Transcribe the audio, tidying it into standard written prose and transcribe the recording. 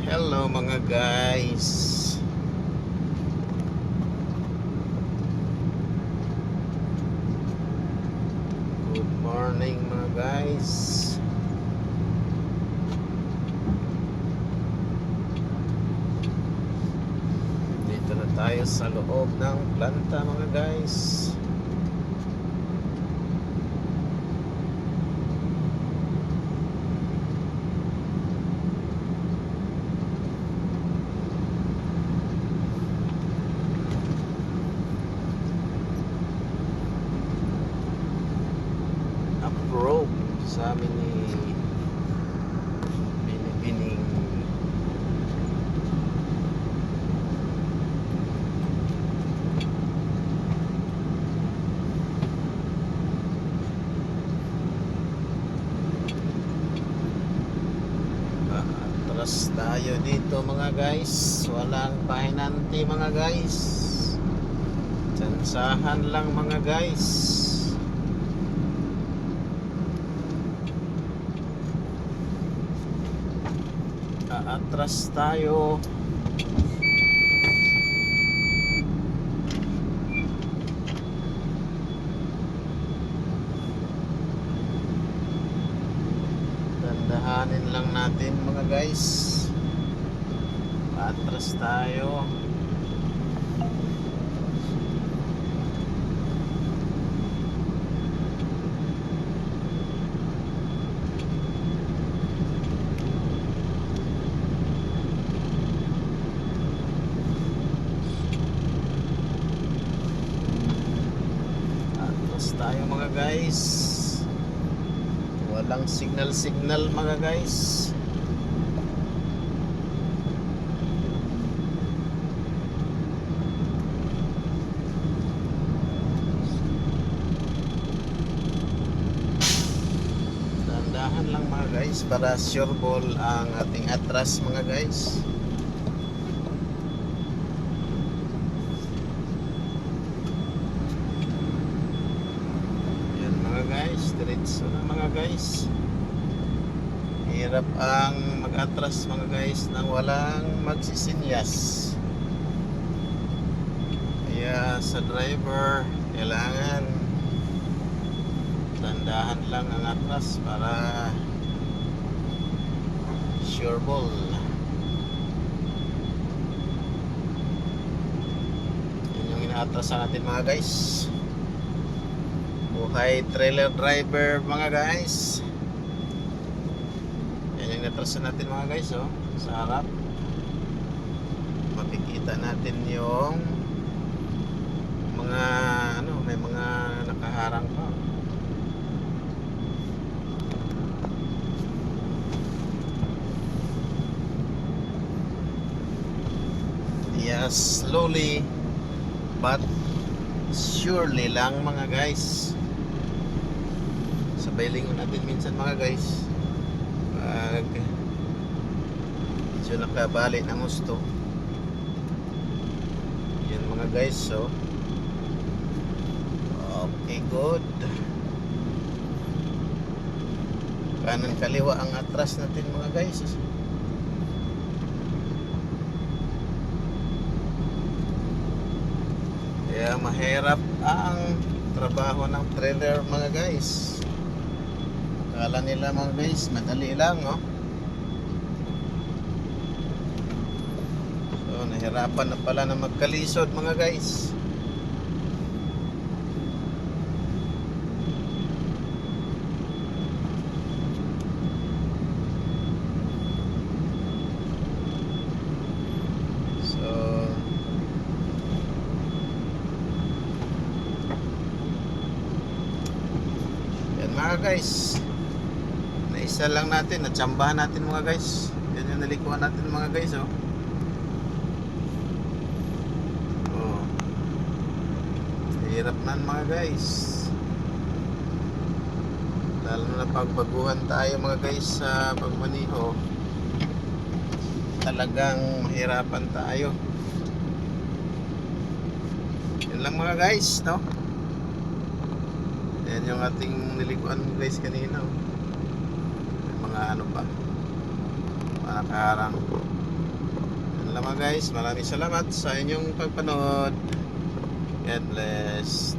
Hello mga guys. Good morning mga guys. Dito na tayo sa loob ng planta mga guys. Approve sa amin ni Binibining. Atras tayo dito mga guys. Walang pahinanti mga guys. Tsansahan lang mga guys. Atras tayo. Dandahanin lang natin mga guys. Atras tayo. Tayo mga guys. Walang signal mga guys. Dahan lang mga guys para sure ball ang ating atras mga guys. Diretso na mga guys. Hirap ang mag-atras mga guys nang walang magsisinyas. Kaya sa driver kailangan tandahan lang ang atras para sure ball. Yan yung inaatrasan natin mga guys. Buhay trailer driver mga guys. Yan yung natrasan natin mga guys, oh, sa harap. Makikita natin yung mga may mga nakaharang pa. Yes, slowly but surely lang mga guys. Sabay lingon natin minsan mga guys pag medyo nakabali ng gusto. Yan mga guys, so okay, good. Kanan kaliwa ang atras natin mga guys. Kaya mahirap ang trabaho ng trailer mga guys. Akala nila mga guys madali lang, no? So nahirapan na pala na magkalisod mga guys. Mga guys, naisa lang natin, natsambahan natin mga guys. Yan yung nalikuhan natin mga guys, oh. Oh, hirap na mga guys, lalo na pagbaguhan tayo mga guys sa pagmaniho. Talagang mahirapan tayo. Yan lang mga guys, no? Yan yung ating nilikuan guys kanina, oh. May mga ano pa, mga nakaharang. Yan lang mga guys. Maraming salamat sa inyong pagpanood. God bless.